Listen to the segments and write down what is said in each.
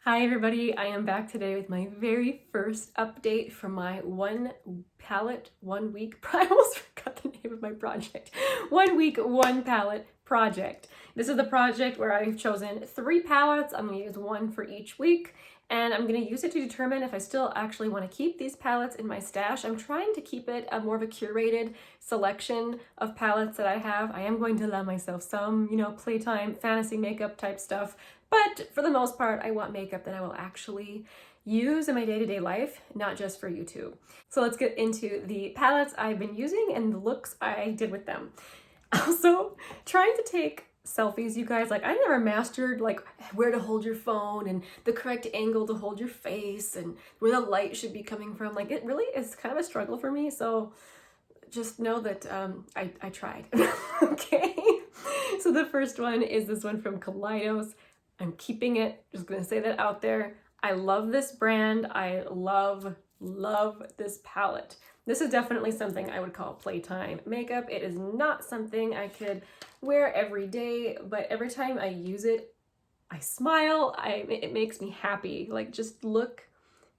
Hi everybody, I am back today with my very first update from my one palette, 1 week, I almost forgot the name of my project. 1 week, 1 palette project. This is the project where I've chosen 3 palettes. I'm gonna use 1 for each week, and I'm gonna use it to determine if I still actually wanna keep these palettes in my stash. I'm trying to keep it a more of a curated selection of palettes that I have. I am going to allow myself some, playtime, fantasy makeup type stuff. But for the most part, I want makeup that I will actually use in my day-to-day life, not just for YouTube. So let's get into the palettes I've been using and the looks I did with them. Also, trying to take selfies, you guys, I never mastered where to hold your phone and the correct angle to hold your face and where the light should be coming from. It really is kind of a struggle for me. So just know that I tried. Okay. So the first one is this one from Kaleidos. I'm keeping it, just gonna say that out there. I love this brand. I love this palette. This is definitely something I would call playtime makeup. It is not something I could wear every day, but every time I use it, I smile. It makes me happy. Just look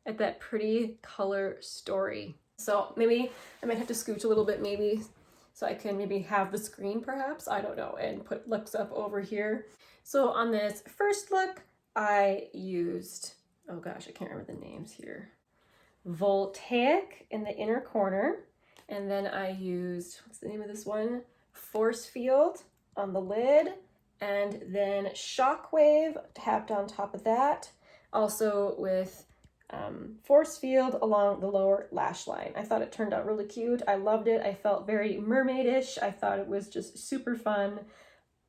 at that pretty color story. So maybe I might have to scooch a little bit maybe so I can maybe have the screen perhaps, I don't know, and put looks up over here. So on this first look, I used, oh gosh, I can't remember the names here. Voltaic in the inner corner. And then I used, what's the name of this one? Force Field on the lid. And then Shockwave tapped on top of that. Also with Force Field along the lower lash line. I thought it turned out really cute. I loved it. I felt very mermaidish. I thought it was just super fun.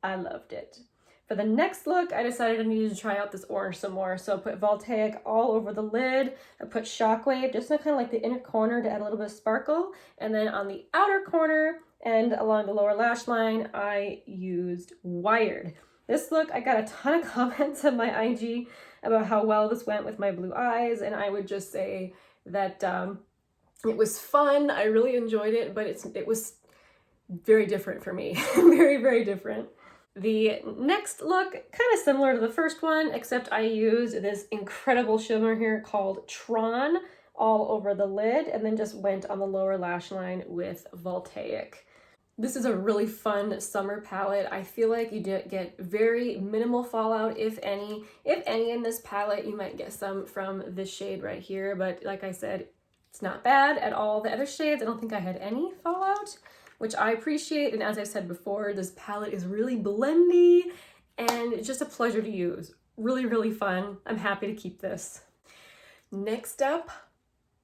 I loved it. For the next look, I decided I needed to try out this orange some more. So I put Voltaic all over the lid. I put Shockwave just in kind of like the inner corner to add a little bit of sparkle. And then on the outer corner and along the lower lash line, I used Wired. This look, I got a ton of comments on my IG about how well this went with my blue eyes. And I would just say that it was fun. I really enjoyed it, but it was very different for me. Very, very different. The next look, kind of similar to the first one, except I used this incredible shimmer here called Tron all over the lid and then just went on the lower lash line with Voltaic. This is a really fun summer palette. I feel like you get very minimal fallout, if any. If any in this palette, you might get some from this shade right here, but like I said, it's not bad at all. The other shades, I don't think I had any fallout, which I appreciate. And as I said before, this palette is really blendy and it's just a pleasure to use. Really, really fun. I'm happy to keep this. Next up,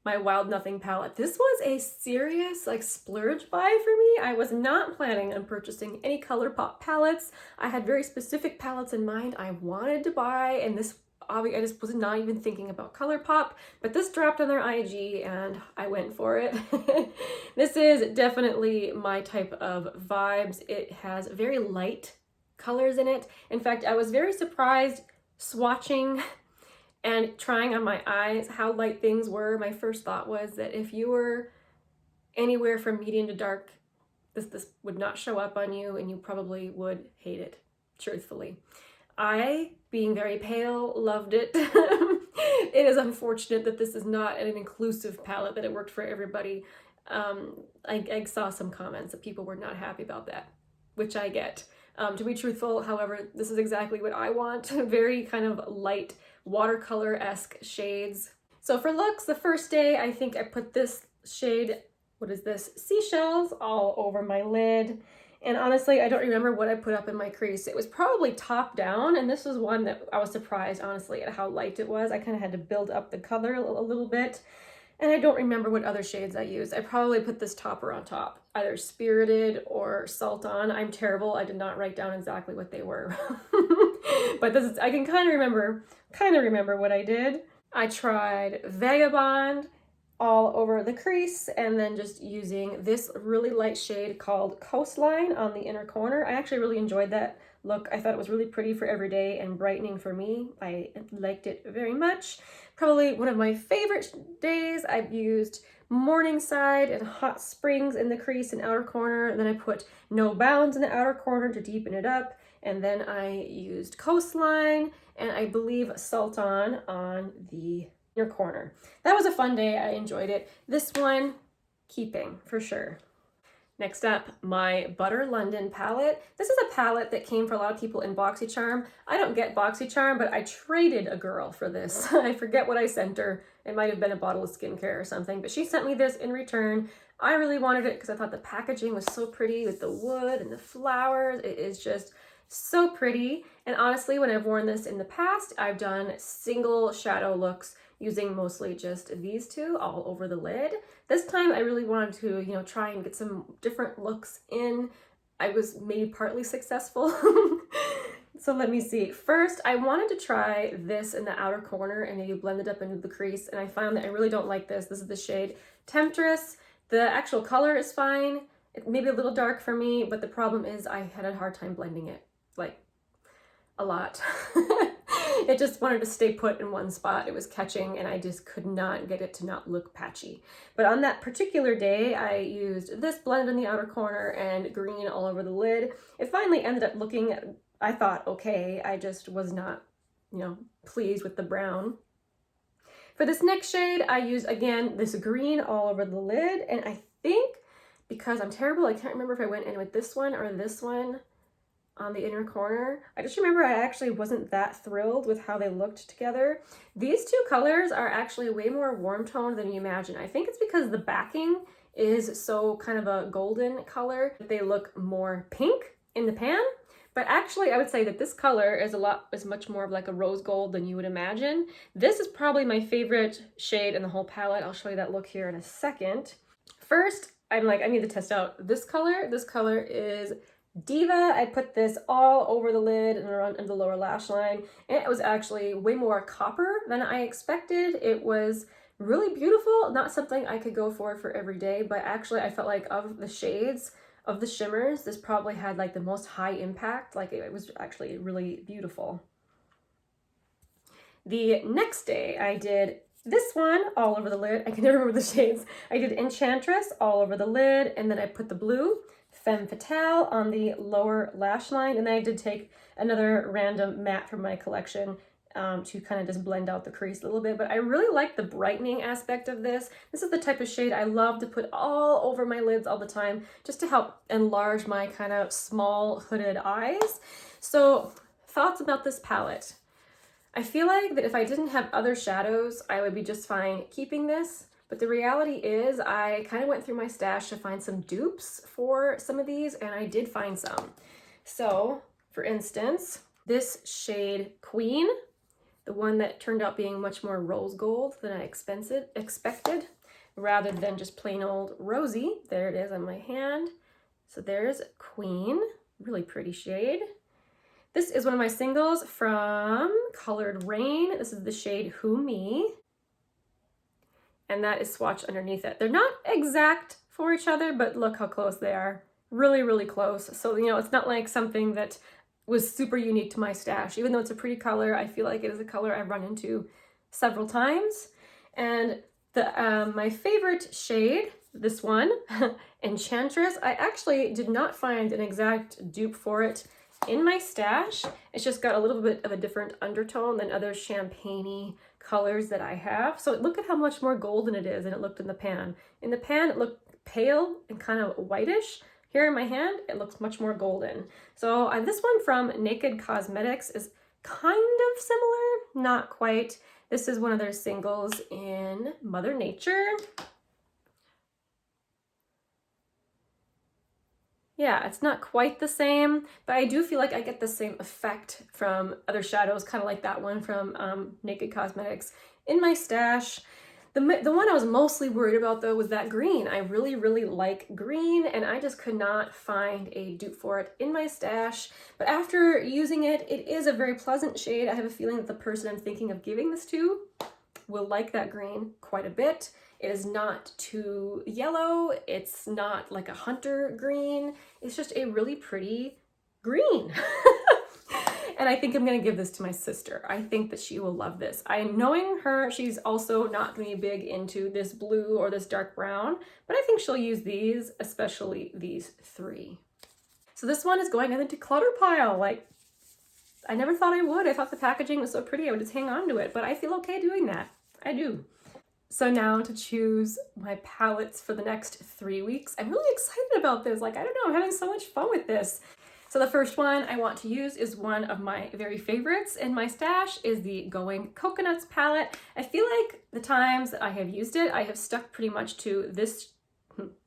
my Wild Nothing palette. This was a serious splurge buy for me. I was not planning on purchasing any Colourpop palettes. I had very specific palettes in mind I wanted to buy, and this I just was not even thinking about Colourpop, but this dropped on their IG and I went for it. This is definitely my type of vibes. It has very light colors in it. In fact, I was very surprised swatching and trying on my eyes how light things were. My first thought was that if you were anywhere from medium to dark, this would not show up on you and you probably would hate it, truthfully. I, being very pale, loved it. It is unfortunate that this is not an inclusive palette, that it worked for everybody. I saw some comments that people were not happy about that, which I get. To be truthful, however, this is exactly what I want. Very kind of light watercolor-esque shades. So for looks, the first day, I think I put this shade, what is this? Seashells, all over my lid. And honestly, I don't remember what I put up in my crease. It was probably top down, and this was one that I was surprised, honestly, at how light it was. I kind of had to build up the color a little bit, and I don't remember what other shades I used. I probably put this topper on top, either Spirited or Salt On. I'm terrible. I did not write down exactly what they were. But this is, I can kind of remember what I did. I tried Vagabond all over the crease, and then just using this really light shade called Coastline on the inner corner. I actually really enjoyed that look. I thought it was really pretty for every day and brightening for me. I liked it very much. Probably one of my favorite days. I've used Morningside and Hot Springs in the crease and outer corner, and then I put No Bounds in the outer corner to deepen it up, And then I used Coastline, and I believe Sultan on the inner corner. That was a fun day. I enjoyed it. This one, keeping for sure. Next up, my Butter London palette. This is a palette that came for a lot of people in BoxyCharm. I don't get BoxyCharm, but I traded a girl for this. I forget what I sent her. It might have been a bottle of skincare or something, but she sent me this in return. I really wanted it because I thought the packaging was so pretty with the wood and the flowers. It is just so pretty. And honestly, when I've worn this in the past, I've done single shadow looks using mostly just these two all over the lid. This time I really wanted to, you know, try and get some different looks in. I was maybe partly successful. So let me see. First, I wanted to try this in the outer corner and maybe blend it up into the crease, and I found that I really don't like this. This is the shade Temptress. The actual color is fine. It may be a little dark for me, but the problem is I had a hard time blending it, like a lot. It just wanted to stay put in one spot. It was catching and I just could not get it to not look patchy. But on that particular day, I used this blend in the outer corner and green all over the lid. It finally ended up looking, I thought, okay. I just was not, you know, pleased with the brown. For this next shade, I used, again, this green all over the lid. And I think because I'm terrible, I can't remember if I went in with this one or this one on the inner corner. I just remember I actually wasn't that thrilled with how they looked together. These two colors are actually way more warm toned than you imagine. I think it's because the backing is so kind of a golden color. They look more pink in the pan, but actually I would say that this color is much more of like a rose gold than you would imagine. This is probably my favorite shade in the whole palette. I'll show you that look here in a second. First, I'm like, I need to test out this color. This color is Diva. I put this all over the lid and around the lower lash line, and it was actually way more copper than I expected. It was really beautiful. Not something I could go for every day, but actually I felt like of the shades, of the shimmers, this probably had like the most high impact. Like it was actually really beautiful. The next day I did this one all over the lid. I can never remember the shades. I did Enchantress all over the lid, and then I put the blue Femme Fatale on the lower lash line, and then I did take another random matte from my collection to kind of just blend out the crease a little bit. But I really like the brightening aspect of this. This is the type of shade I love to put all over my lids all the time, just to help enlarge my kind of small hooded eyes. So thoughts about this palette. I feel like that if I didn't have other shadows, I would be just fine keeping this. But the reality is I kind of went through my stash to find some dupes for some of these, and I did find some. So, for instance, this shade Queen, the one that turned out being much more rose gold than I expected, rather than just plain old rosy. There it is on my hand. So there's Queen, really pretty shade. This is one of my singles from Colored Rain. This is the shade Who Me. And that is swatched underneath it. They're not exact for each other, but look how close they are. Really, really close. So, you know, it's not like something that was super unique to my stash. Even though it's a pretty color, I feel like it is a color I've run into several times. And my favorite shade, this one, Enchantress, I actually did not find an exact dupe for it in my stash. It's just got a little bit of a different undertone than other champagne-y colors that I have. So look at how much more golden it is than it looked in the pan. In the pan, it looked pale and kind of whitish. Here in my hand, it looks much more golden. So this one from Nomad Cosmetics is kind of similar, not quite. This is one of their singles in Mother Nature. Yeah, it's not quite the same, but I do feel like I get the same effect from other shadows, kind of like that one from Nomad Cosmetics in my stash. The one I was mostly worried about though was that green. I really, really like green, and I just could not find a dupe for it in my stash. But after using it, it is a very pleasant shade. I have a feeling that the person I'm thinking of giving this to will like that green quite a bit. It is not too yellow. It's not like a hunter green. It's just a really pretty green. And I think I'm gonna give this to my sister. I think that she will love this. Knowing her, she's also not gonna be big into this blue or this dark brown, but I think she'll use these, especially these three. So this one is going in the declutter pile. Like, I never thought I would. I thought the packaging was so pretty I would just hang on to it, but I feel okay doing that. I do. So now to choose my palettes for the next 3 weeks. I'm really excited about this. Like, I don't know, I'm having so much fun with this. So the first one I want to use is one of my very favorites in my stash, is the Going Coconuts palette. I feel like the times that I have used it, I have stuck pretty much to this,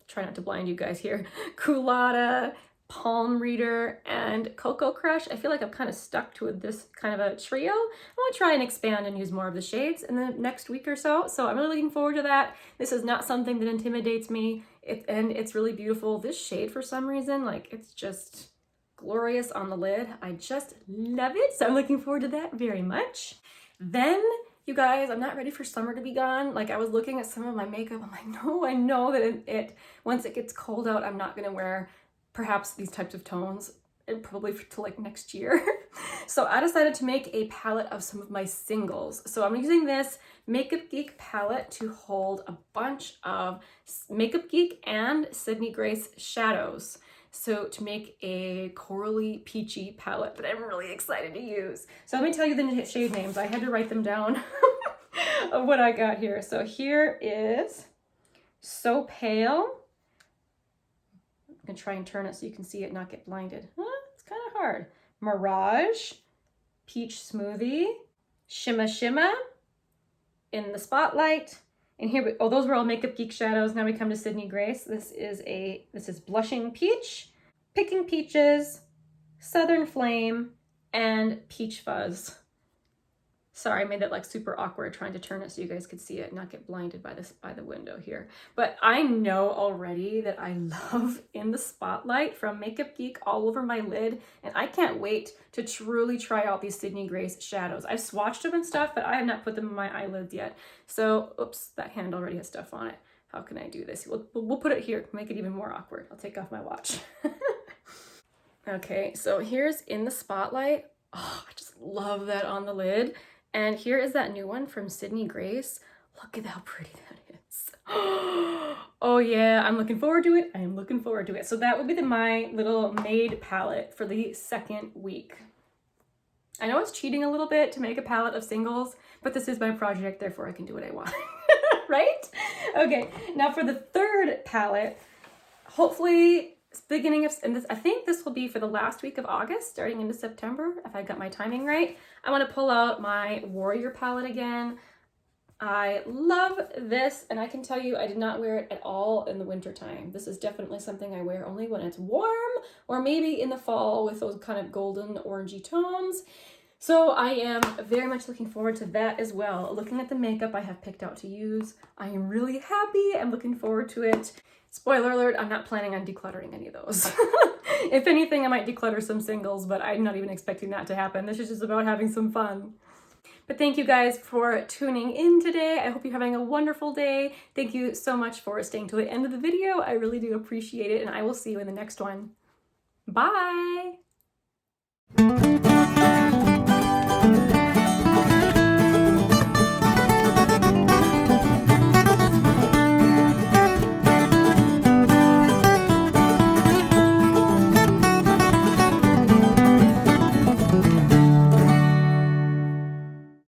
try not to blind you guys here, Culotta, Palm Reader, and Cocoa Crush. I feel like I'm kind of stuck to this kind of a trio. I want to try and expand and use more of the shades in the next week or so. So I'm really looking forward to that. This is not something that intimidates me, and it's really beautiful. This shade, for some reason, like, it's just glorious on the lid. I just love it. So I'm looking forward to that very much. Then, you guys, I'm not ready for summer to be gone. Like, I was looking at some of my makeup. I'm like, no, I know that once it gets cold out, I'm not gonna wear perhaps these types of tones, and probably till like next year. So I decided to make a palette of some of my singles. So I'm using this Makeup Geek palette to hold a bunch of Makeup Geek and Sydney Grace shadows. So to make a corally peachy palette that I'm really excited to use. So let me tell you the shade names. I had to write them down of what I got here. So here is So Pale. I'm gonna try and turn it so you can see it, not get blinded. It's kind of hard. Mirage, Peach Smoothie, Shimma Shimma, In the Spotlight. And here, those were all Makeup Geek shadows. Now we come to Sydney Grace. This is Blushing Peach, Picking Peaches, Southern Flame, and Peach Fuzz. Sorry, I made that like super awkward trying to turn it so you guys could see it and not get blinded by the window here. But I know already that I love In the Spotlight from Makeup Geek all over my lid, and I can't wait to truly try out these Sydney Grace shadows. I've swatched them and stuff, but I have not put them in my eyelids yet. So, oops, that hand already has stuff on it. How can I do this? We'll put it here, make it even more awkward. I'll take off my watch. Okay, so here's In the Spotlight. Oh, I just love that on the lid. And here is that new one from Sydney Grace. Look at how pretty that is. Oh yeah, I'm looking forward to it. I am looking forward to it. So that would be my little made palette for the second week. I know it's cheating a little bit to make a palette of singles, but this is my project, therefore I can do what I want, right? Okay, now for the third palette, hopefully beginning of, and this, I think this will be for the last week of August, starting into September, if I got my timing right. I want to pull out my Warrior palette again. I love this, and I can tell you I did not wear it at all in the winter time. This is definitely something I wear only when it's warm, or maybe in the fall with those kind of golden orangey tones. So I am very much looking forward to that as well. Looking at the makeup I have picked out to use, I am really happy. I'm looking forward to it. Spoiler alert, I'm not planning on decluttering any of those. If anything, I might declutter some singles, but I'm not even expecting that to happen. This is just about having some fun. But thank you guys for tuning in today. I hope you're having a wonderful day. Thank you so much for staying to the end of the video. I really do appreciate it, and I will see you in the next one. Bye!